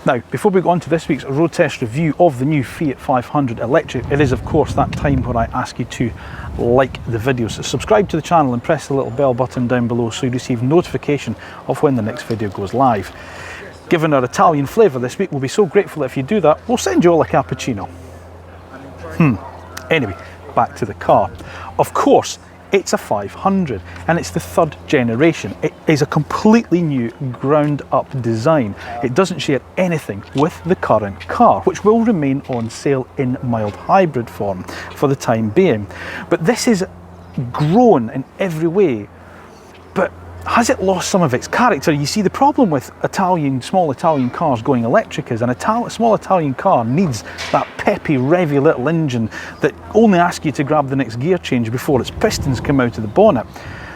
Now, before we go on to this week's road test review of the new Fiat 500 electric, it is of course that time where I ask you to like the video. So subscribe to the channel and press the little bell button down below so you receive notification of when the next video goes live. Given our Italian flavour this week, we'll be so grateful if you do that. We'll send you all a cappuccino. Anyway, back to the car. Of course, it's a 500 and it's the third generation. It is a completely new ground up design. It doesn't share anything with the current car, which will remain on sale in mild hybrid form for the time being. But this is grown in every way. But has it lost some of its character? You see, the problem with small Italian cars going electric is a small Italian car needs that peppy, revvy little engine that only asks you to grab the next gear change before its pistons come out of the bonnet.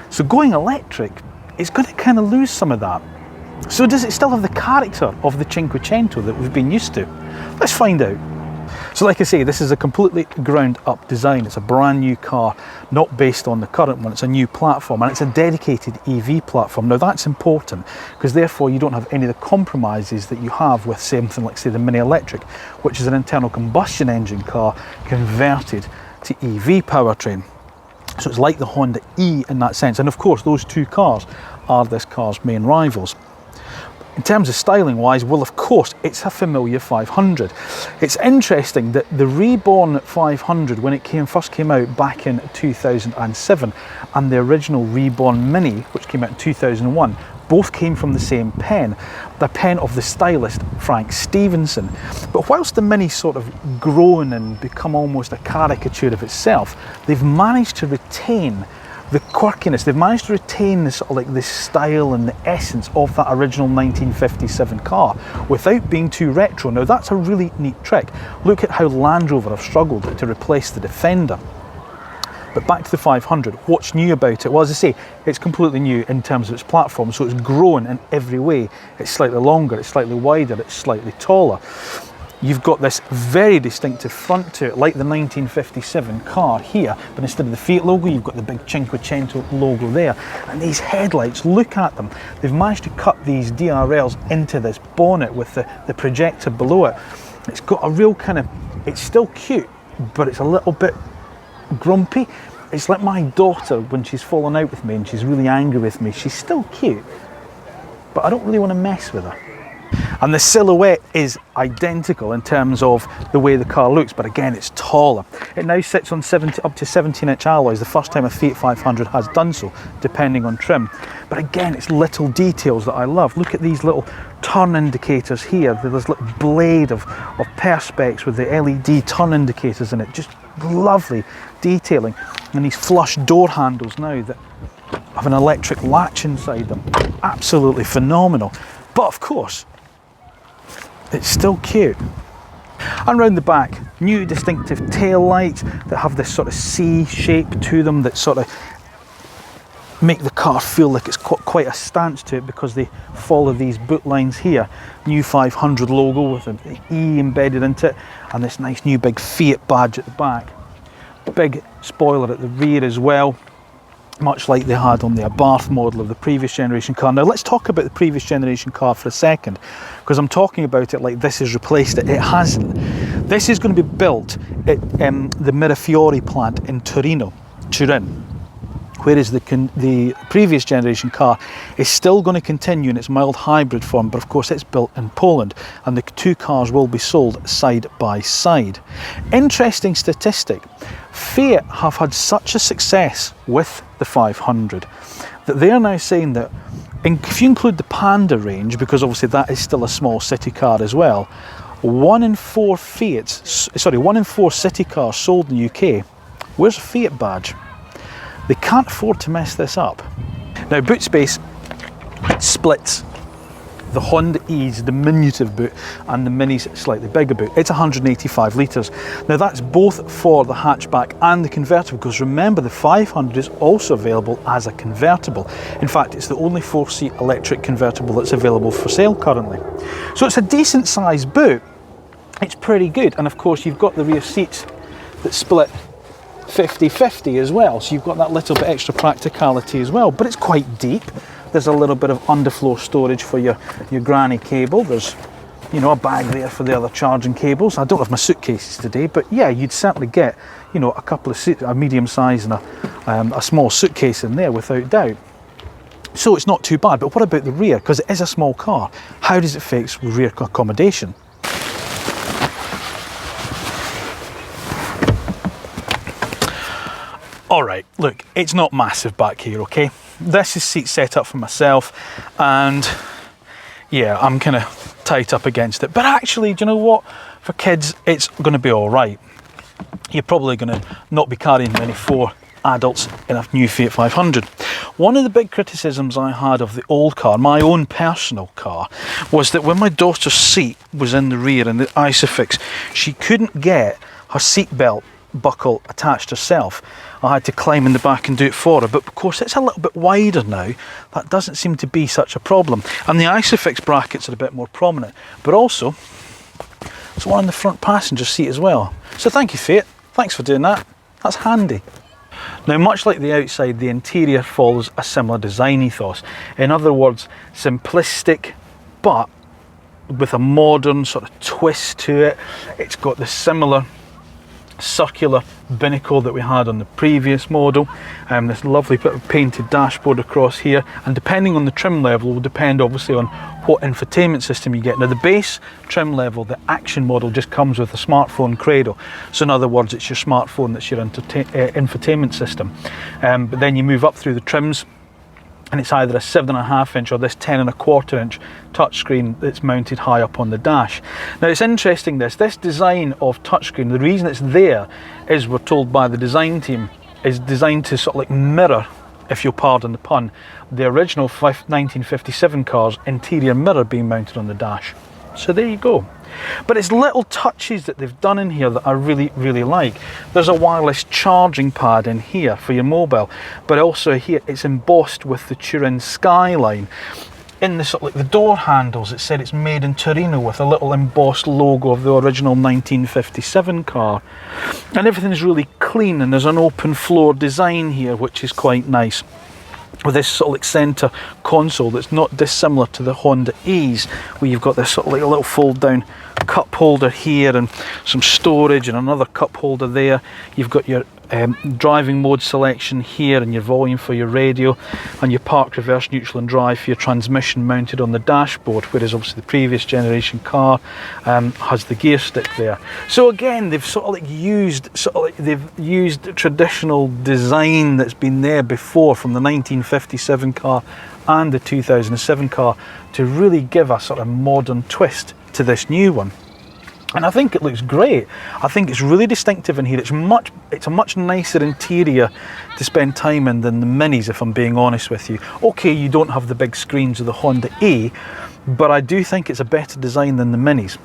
So going electric is going to kind of lose some of that. So does it still have the character of the Cinquecento that we've been used to? Let's find out. So like I say, this is a completely ground up design. It's a brand new car, not based on the current one. It's a new platform and it's a dedicated EV platform. Now that's important because therefore you don't have any of the compromises that you have with something like, say, the Mini Electric, which is an internal combustion engine car converted to EV powertrain. So it's like the Honda E in that sense. And of course, those two cars are this car's main rivals. In terms of styling wise, well, of course, it's a familiar 500. It's interesting that the reborn 500, when it first came out back in 2007, and the original reborn Mini, which came out in 2001, both came from the same pen, the pen of the stylist Frank Stevenson. But whilst the Mini sort of grown and become almost a caricature of itself, they've managed to retain the quirkiness. They've managed to retain this sort of like this style and the essence of that original 1957 car without being too retro. Now that's a really neat trick. Look at how Land Rover have struggled to replace the Defender. But back to the 500, what's new about it? Well, as I say, it's completely new in terms of its platform, so it's grown in every way. It's slightly longer, it's slightly wider, it's slightly taller. You've got this very distinctive front to it, like the 1957 car here, but instead of the Fiat logo, you've got the big Cinquecento logo there. And these headlights, look at them. They've managed to cut these DRLs into this bonnet with the projector below it. It's got a real kind of, it's still cute, but it's a little bit grumpy. It's like my daughter when she's fallen out with me and she's really angry with me. She's still cute, but I don't really want to mess with her. And the silhouette is identical in terms of the way the car looks, but again, it's taller. It now sits on up to 17-inch alloys, the first time a Fiat 500 has done so, depending on trim. But again, it's little details that I love. Look at these little turn indicators here. There's a little blade of perspex with the LED turn indicators in it. Just lovely detailing. And these flush door handles now that have an electric latch inside them. Absolutely phenomenal. But of course, it's still cute. And round the back, new distinctive tail lights that have this sort of C shape to them that sort of make the car feel like it's quite a stance to it because they follow these boot lines here. New 500 logo with an E embedded into it and this nice new big Fiat badge at the back. Big spoiler at the rear as well, much like they had on the Abarth model of the previous generation car. Now let's talk about the previous generation car for a second, because I'm talking about it like this has replaced it. It hasn't. This is going to be built at the Mirafiori plant in Turin, whereas the previous generation car is still going to continue in its mild hybrid form, but of course it's built in Poland and the two cars will be sold side by side. Interesting statistic, Fiat have had such a success with the 500 that they are now saying that if you include the Panda range, because obviously that is still a small city car as well, 1 in 4 city cars sold in the UK, where's a Fiat badge? They can't afford to mess this up. Now boot space splits. The Honda E's diminutive boot and the Mini's slightly bigger boot. It's 185 litres. Now that's both for the hatchback and the convertible, because remember the 500 is also available as a convertible. In fact, it's the only 4-seat electric convertible that's available for sale currently. So it's a decent sized boot. It's pretty good. And of course you've got the rear seats that split 50-50 as well, so you've got that little bit extra practicality as well, but it's quite deep. There's a little bit of underfloor storage for your granny cable. There's you know, a bag there for the other charging cables. I don't have my suitcases today, but yeah, you'd certainly get, you know, a couple of a medium size and a small suitcase in there without doubt. So it's not too bad. But what about the rear? Because it is a small car. How does it fix with rear accommodation? All right, look, it's not massive back here, okay? This is seat set up for myself, and yeah, I'm kind of tight up against it. But actually, do you know what? For kids, it's going to be all right. You're probably going to not be carrying many 4 adults in a new Fiat 500. One of the big criticisms I had of the old car, my own personal car, was that when my daughter's seat was in the rear in the Isofix, she couldn't get her seat belt buckle attached herself. I had to climb in the back and do it for her, but of course it's a little bit wider now. That doesn't seem to be such a problem, and the Isofix brackets are a bit more prominent, but also there's one on the front passenger seat as well. So thank you, Fiat, thanks for doing that. That's handy. Now, much like the outside, the interior follows a similar design ethos. In other words, simplistic, but with a modern sort of twist to it. It's got the similar circular binnacle that we had on the previous model, this lovely bit of painted dashboard across here, and depending on the trim level will depend obviously on what infotainment system you get. Now the base trim level, the Action model, just comes with a smartphone cradle, so in other words it's your smartphone that's your infotainment system, but then you move up through the trims and it's either a 7.5 inch or this 10.25 inch touchscreen that's mounted high up on the dash. Now it's interesting, this design of touchscreen, the reason it's there is, we're told by the design team, is designed to sort of like mirror, if you'll pardon the pun, the original 1957 car's interior mirror being mounted on the dash. So there you go. But it's little touches that they've done in here that I really, really like. There's a wireless charging pad in here for your mobile, but also here it's embossed with the Turin skyline. In the sort of like the door handles, it said it's made in Torino with a little embossed logo of the original 1957 car. And everything's really clean, and there's an open floor design here, which is quite nice, with this sort of like centre console that's not dissimilar to the Honda E's, where you've got this sort of like a little fold down cup holder here and some storage and another cup holder there. You've got your driving mode selection here and your volume for your radio, and your park, reverse, neutral and drive for your transmission mounted on the dashboard, whereas obviously the previous generation car has the gear stick there. So again, they've sort of like used traditional design that's been there before from the 1957 car and the 2007 car to really give a sort of modern twist to this new one. And I think it looks great. I think it's really distinctive in here. It's a much nicer interior to spend time in than the Minis, if I'm being honest with you. Okay, you don't have the big screens of the Honda E, but I do think it's a better design than the Minis.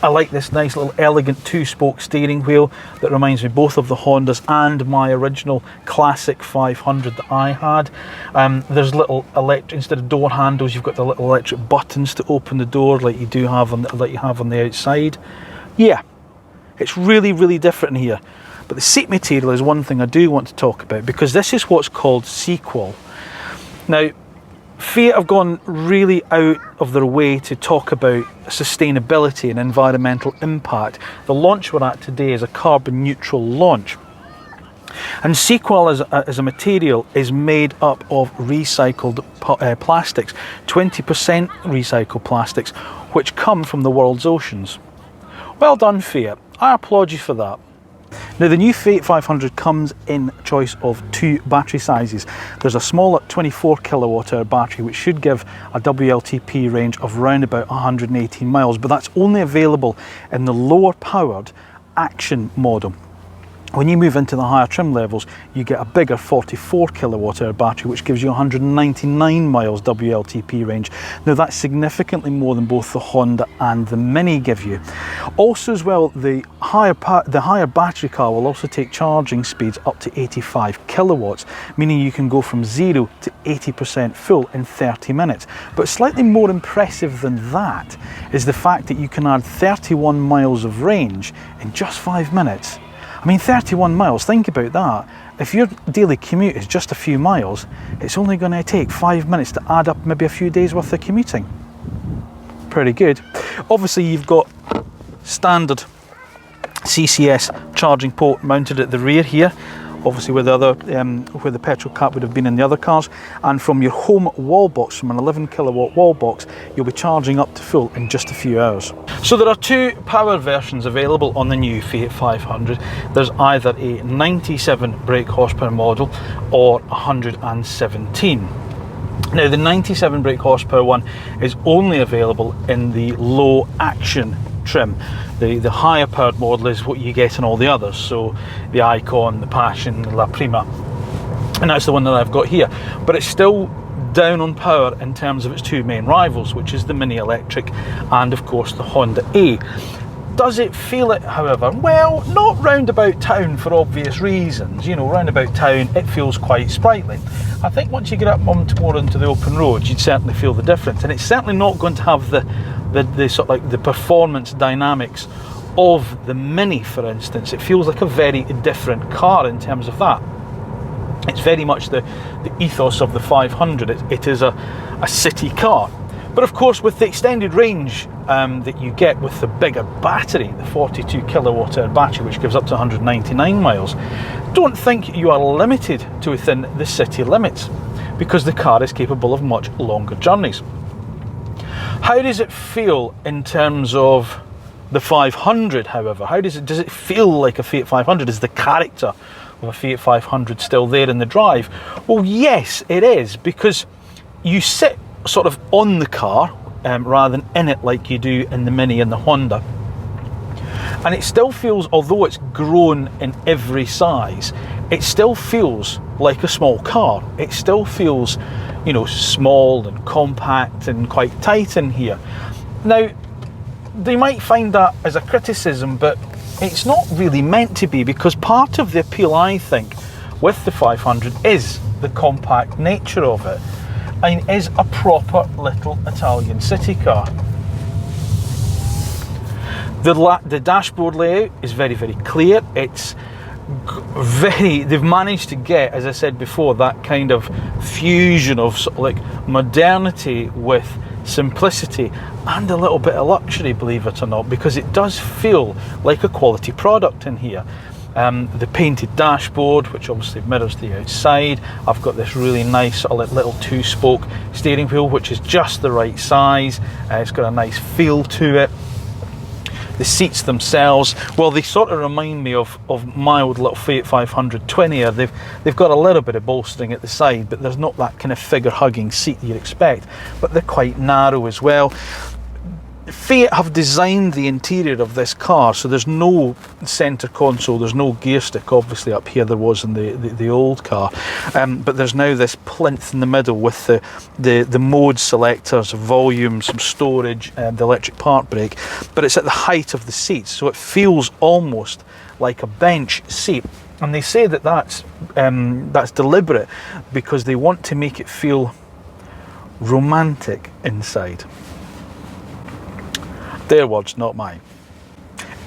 I like this nice little elegant 2-spoke steering wheel that reminds me both of the Hondas and my original classic 500 that I had. There's little instead of door handles, you've got the little electric buttons to open the door like you do have on the outside. Yeah, it's really, really different in here. But the seat material is one thing I do want to talk about, because this is what's called sequel. Now, Fiat have gone really out of their way to talk about sustainability and environmental impact. The launch we're at today is a carbon neutral launch. And sequel as a material is made up of recycled plastics, 20% recycled plastics, which come from the world's oceans. Well done, Fiat. I applaud you for that. Now, the new Fiat 500 comes in choice of 2 battery sizes. There's a smaller 24 kilowatt hour battery, which should give a WLTP range of around about 118 miles, but that's only available in the lower powered Action model. When you move into the higher trim levels, you get a bigger 44 kilowatt hour battery, which gives you 199 miles WLTP range. Now, that's significantly more than both the Honda and the Mini give you. Also as well, the higher battery car will also take charging speeds up to 85 kilowatts, meaning you can go from 0 to 80% full in 30 minutes. But slightly more impressive than that is the fact that you can add 31 miles of range in just 5 minutes. I mean, 31 miles, think about that. If your daily commute is just a few miles, it's only going to take 5 minutes to add up maybe a few days worth of commuting. Pretty good. Obviously you've got standard CCS charging port mounted at the rear here, obviously where the other where the petrol cap would have been in the other cars, and from your home wall box, from an 11 kilowatt wall box, you'll be charging up to full in just a few hours. So there are two power versions available on the new Fiat 500. There's either a 97 brake horsepower model or 117. Now the 97 brake horsepower one is only available in the low action trim. The higher powered model is what you get in all the others, so the Icon, the Passion, the La Prima, and that's the one that I've got here. But it's still down on power in terms of its two main rivals, which is the Mini Electric and of course the Honda A. Does it feel it, however? Well, not round about town for obvious reasons. You know, round about town it feels quite sprightly. I think once you get up more into the open roads, you'd certainly feel the difference, and it's certainly not going to have the sort of like the performance dynamics of the Mini, for instance. It feels like a very different car in terms of that. It's very much the ethos of the 500. It is a city car. But of course, with the extended range that you get with the bigger battery, the 42 kilowatt hour battery, which gives up to 199 miles, don't think you are limited to within the city limits, because the car is capable of much longer journeys. How does it feel in terms of the 500, however? How does it feel like a Fiat 500? Is the character of a Fiat 500 still there in the drive? Well, yes, it is, because you sit sort of on the car rather than in it like you do in the Mini and the Honda. And it still feels, although it's grown in every size, it still feels like a small car. It still feels, you know, small and compact and quite tight in here. Now, they might find that as a criticism, but it's not really meant to be, because part of the appeal, I think, with the 500 is the compact nature of it, and is a proper little Italian city car. The dashboard layout is very, very clear. It's they've managed to get, as I said before, that kind of fusion of sort of like modernity with simplicity and a little bit of luxury, believe it or not, because it does feel like a quality product in here. The painted dashboard, which obviously mirrors the outside. I've got this really nice sort of little two-spoke steering wheel, which is just the right size. It's got a nice feel to it. The seats themselves, well, they sort of remind me of my old little Fiat 500 20-er. They've got a little bit of bolstering at the side, but there's not that kind of figure-hugging seat you'd expect. But they're quite narrow as well. Fiat have designed the interior of this car, so there's no centre console, there's no gear stick, obviously up here there was in the old car, but there's now this plinth in the middle with the mode selectors, volume, some storage, and the electric park brake, but it's at the height of the seats, so it feels almost like a bench seat. And they say that that's deliberate, because they want to make it feel romantic inside. Their words, not mine.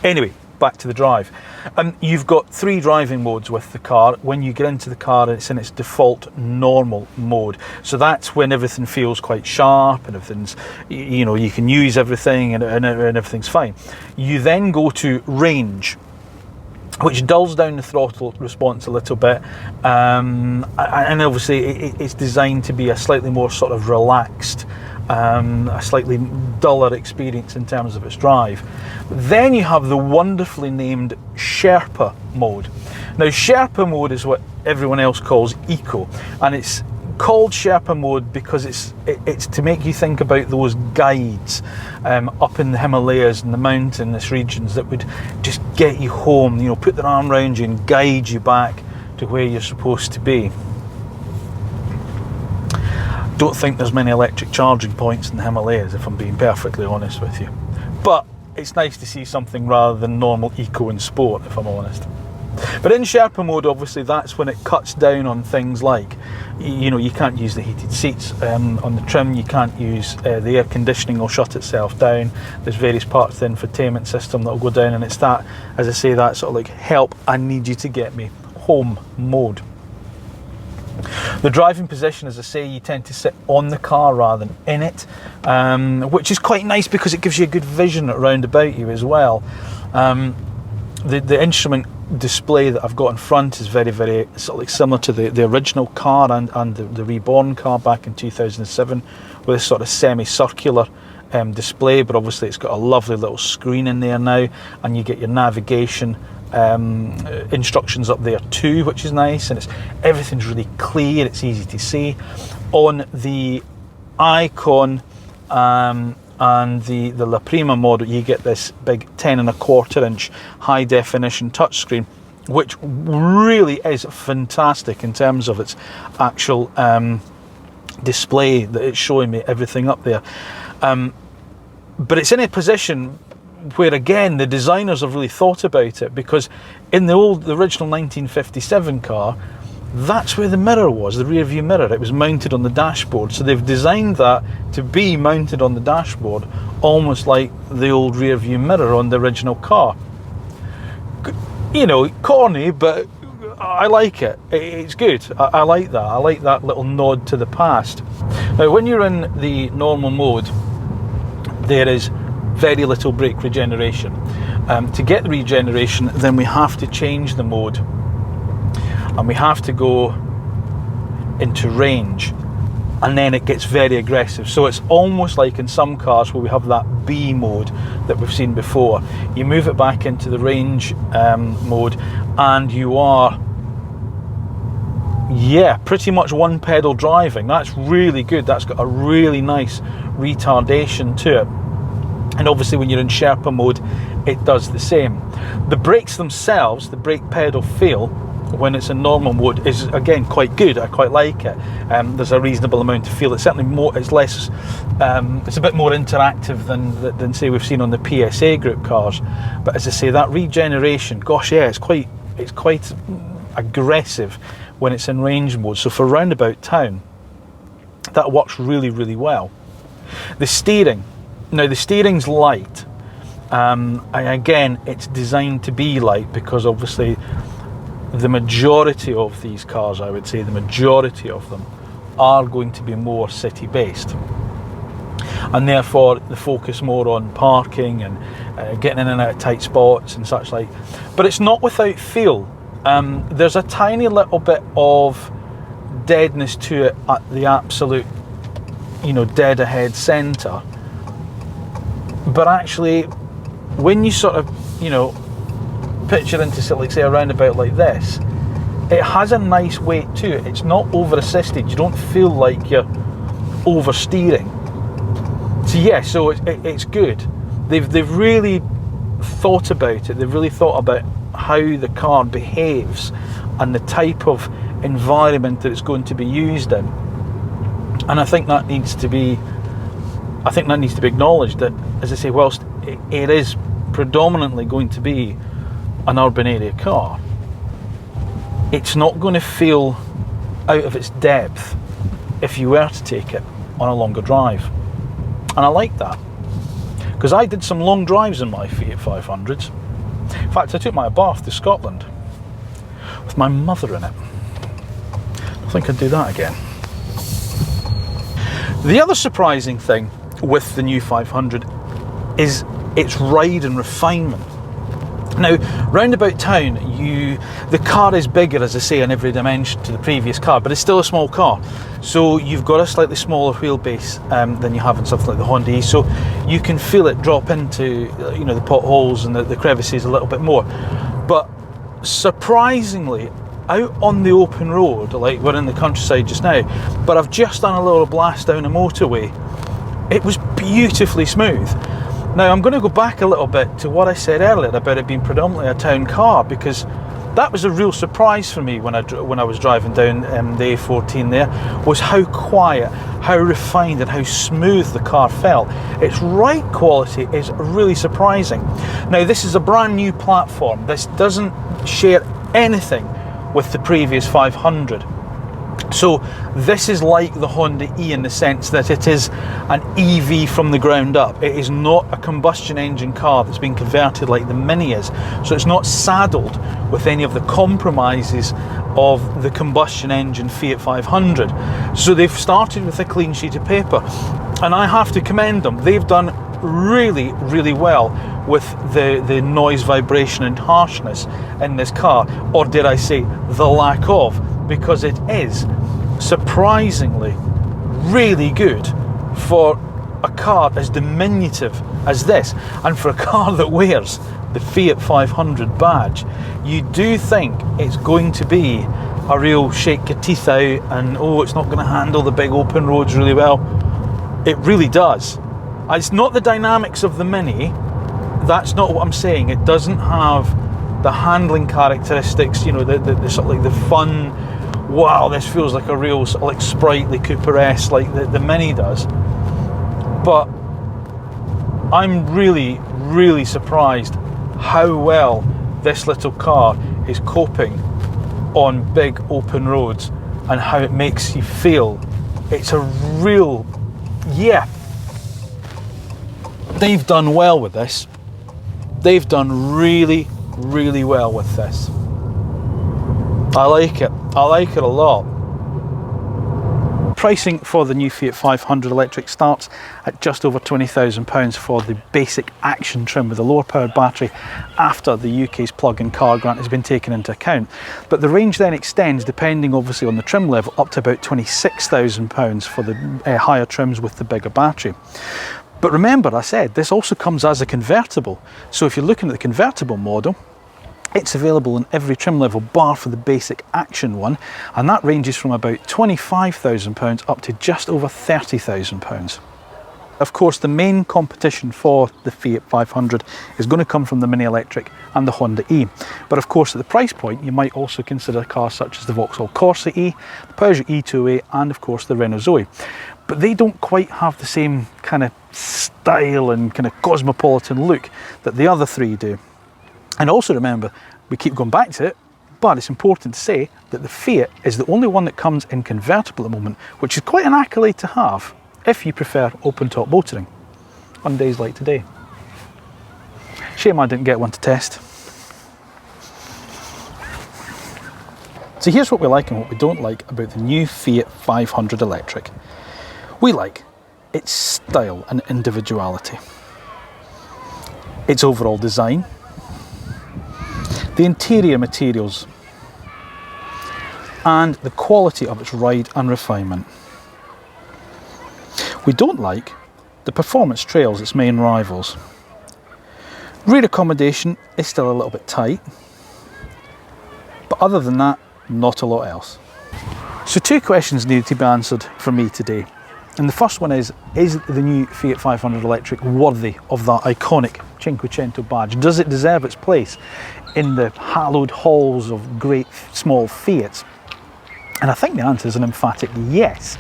Anyway, back to the drive. You've got three driving modes with the car. When you get into the car, it's in its default normal mode. So that's when everything feels quite sharp and everything's, you know, you can use everything and everything's fine. You then go to range, which dulls down the throttle response a little bit, and obviously it's designed to be a slightly more sort of relaxed, a slightly duller experience in terms of its drive. Then you have the wonderfully named Sherpa mode. Now, Sherpa mode is what everyone else calls eco, and it's called Sherpa mode because it's to make you think about those guides up in the Himalayas and the mountainous regions that would just get you home, you know, put their arm around you and guide you back to where you're supposed to be. Don't think there's many electric charging points in the Himalayas, if I'm being perfectly honest with you. But it's nice to see something rather than normal eco and sport, if I'm honest. But in Sherpa mode, obviously, that's when it cuts down on things like, you know, you can't use the heated seats on the trim, you can't use the air conditioning will shut itself down. There's various parts of the infotainment system that will go down, and it's that, as I say, that sort of like help, I need you to get me home mode. The driving position, as I say, you tend to sit on the car rather than in it, which is quite nice because it gives you a good vision around about you as well. The instrument display that I've got in front is very, very sort of like similar to the original car and the reborn car back in 2007, with this sort of semicircular display, but obviously it's got a lovely little screen in there now, and you get your navigation instructions up there too, which is nice, and everything's really clear, it's easy to see. On the Icon and the La Prima model, you get this big 10.25 inch high definition touchscreen, which really is fantastic in terms of its actual display, that it's showing me everything up there. But it's in a position where, again, the designers have really thought about it, because in the original 1957 car, that's where the mirror was, the rear view mirror. It was mounted on the dashboard, so they've designed that to be mounted on the dashboard, almost like the old rear view mirror on the original car. You know, corny, but I like it. It's good. I like that. I like that little nod to the past. Now, when you're in the normal mode, there is very little brake regeneration. To get the regeneration, then we have to change the mode, and we have to go into range, and then it gets very aggressive. So it's almost like in some cars where we have that B mode that we've seen before. You move it back into the range mode, and you are, yeah, pretty much one pedal driving. That's really good. That's got a really nice retardation to it. And obviously when you're in Sherpa mode, it does the same. The brakes themselves, the brake pedal feel, when it's in normal mode, is again quite good. I quite like it. There's a reasonable amount of feel. It's certainly more, it's less, it's a bit more interactive than say we've seen on the PSA group cars. But as I say, that regeneration, gosh, yeah, it's quite aggressive when it's in range mode. So for roundabout town, that works really, really well. The steering, now the steering's light. And again, it's designed to be light because obviously the majority of these cars, I would say the majority of them, are going to be more city based, and therefore the focus more on parking and getting in and out of tight spots and such like. But it's not without feel. There's a tiny little bit of deadness to it at the absolute, you know, dead ahead centre, but actually when you sort of, you know, picture into, like, say, a roundabout like this, it has a nice weight to it. It's not over assisted. You don't feel like you're oversteering. So yeah, so it's good. They've really thought about it. They've really thought about how the car behaves and the type of environment that it's going to be used in. And I think that needs to be acknowledged, that, as I say, whilst it is predominantly going to be an urban area car, it's not going to feel out of its depth if you were to take it on a longer drive. And I like that, because I did some long drives in my Fiat 500s. In fact, I took my Abarth to Scotland with my mother in it. I think I'd do that again. The other surprising thing with the new 500 is its ride and refinement. Now, roundabout town, the car is bigger, as I say, in every dimension to the previous car, but it's still a small car. So you've got a slightly smaller wheelbase than you have in something like the Honda E, so you can feel it drop into, you know, the potholes and the crevices a little bit more. But surprisingly, out on the open road, like we're in the countryside just now, but I've just done a little blast down a motorway, it was beautifully smooth. Now, I'm going to go back a little bit to what I said earlier about it being predominantly a town car, because that was a real surprise for me when I was driving down the A14 there, was how quiet, how refined and how smooth the car felt. Its ride quality is really surprising. Now, this is a brand new platform. This doesn't share anything with the previous 500. So this is like the Honda E in the sense that it is an EV from the ground up. It is not a combustion engine car that's been converted like the Mini is. So it's not saddled with any of the compromises of the combustion engine Fiat 500. So they've started with a clean sheet of paper. And I have to commend them. They've done really, really well with the noise, vibration and harshness in this car. Or dare I say, the lack of. Because it is surprisingly really good for a car as diminutive as this, and for a car that wears the Fiat 500 badge. You do think it's going to be a real shake your teeth out and oh, it's not going to handle the big open roads really well. It really does. It's not the dynamics of the Mini, that's not what I'm saying. It doesn't have the handling characteristics, you know, the sort of like the fun, wow, this feels like a real sort of like sprightly Cooper-esque like the Mini does. But I'm really, really surprised how well this little car is coping on big open roads and how it makes you feel. It's a real, yeah, they've done well with this. They've done really, really well with this. I like it. I like it a lot. Pricing for the new Fiat 500 electric starts at just over £20,000 for the basic action trim with a lower powered battery after the UK's plug-in car grant has been taken into account. But the range then extends, depending obviously on the trim level, up to about £26,000 for the higher trims with the bigger battery. But remember, I said this also comes as a convertible. So if you're looking at the convertible model, it's available in every trim level bar for the basic action one, and that ranges from about £25,000 up to just over £30,000. Of course, the main competition for the Fiat 500 is going to come from the Mini Electric and the Honda E. But of course, at the price point, you might also consider cars such as the Vauxhall Corsa E, the Peugeot E2A, and of course the Renault Zoe. But they don't quite have the same kind of style and kind of cosmopolitan look that the other three do. And also remember, we keep going back to it, but it's important to say that the Fiat is the only one that comes in convertible at the moment, which is quite an accolade to have if you prefer open-top motoring on days like today. Shame I didn't get one to test. So here's what we like and what we don't like about the new Fiat 500 electric. We like its style and individuality, its overall design, the interior materials, and the quality of its ride and refinement. We don't like the performance trails, its main rivals. Rear accommodation is still a little bit tight, but other than that, not a lot else. So two questions need to be answered for me today. And the first one is the new Fiat 500 electric worthy of that iconic Cinquecento badge? Does it deserve its place in the hallowed halls of great small Fiats? And I think the answer is an emphatic yes.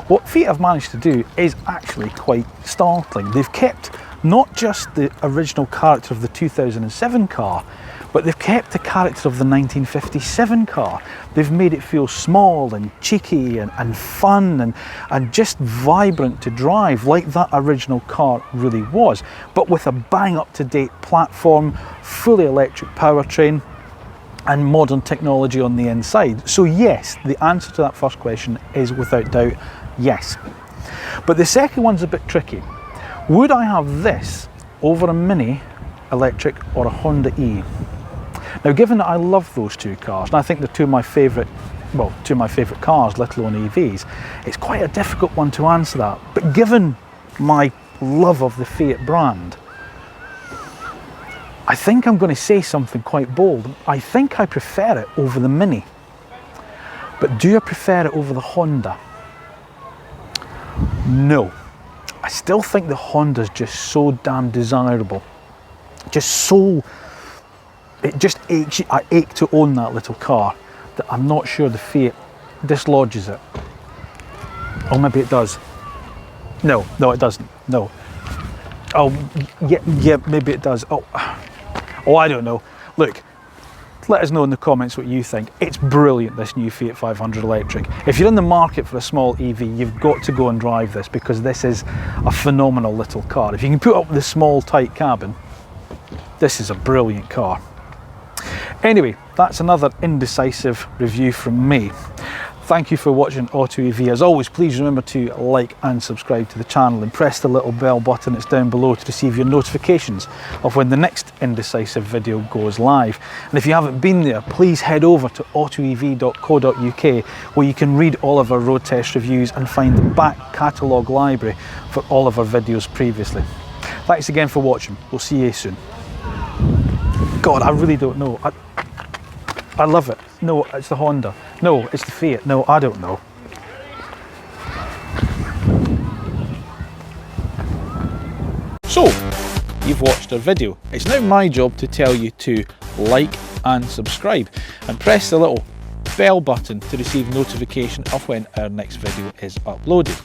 What Fiat have managed to do is actually quite startling. They've kept not just the original character of the 2007 car, but they've kept the character of the 1957 car. They've made it feel small and cheeky and fun and just vibrant to drive, like that original car really was, but with a bang up-to-date platform, fully electric powertrain, and modern technology on the inside. So yes, the answer to that first question is without doubt yes. But the second one's a bit tricky. Would I have this over a Mini Electric or a Honda E? Now, given that I love those two cars, and I think they're two of my favourite cars, let alone EVs, it's quite a difficult one to answer that. But given my love of the Fiat brand, I think I'm going to say something quite bold. I think I prefer it over the Mini. But do I prefer it over the Honda? No. I still think the Honda's just so damn desirable. It just aches, I ache to own that little car, that I'm not sure the Fiat dislodges it. Oh, maybe it does. No, it doesn't. No. Oh, yeah, maybe it does. Oh, I don't know. Look, let us know in the comments what you think. It's brilliant, this new Fiat 500 electric. If you're in the market for a small EV, you've got to go and drive this, because this is a phenomenal little car. If you can put up with the small tight cabin, this is a brilliant car. Anyway, that's another indecisive review from me. Thank you for watching AutoEV. As always, please remember to like and subscribe to the channel and press the little bell button that's down below to receive your notifications of when the next indecisive video goes live. And if you haven't been there, please head over to autoev.co.uk, where you can read all of our road test reviews and find the back catalogue library for all of our videos previously. Thanks again for watching. We'll see you soon. God, I really don't know. I love it. No, it's the Honda. No, it's the Fiat. No, I don't know. So, you've watched our video. It's now my job to tell you to like and subscribe and press the little bell button to receive notification of when our next video is uploaded.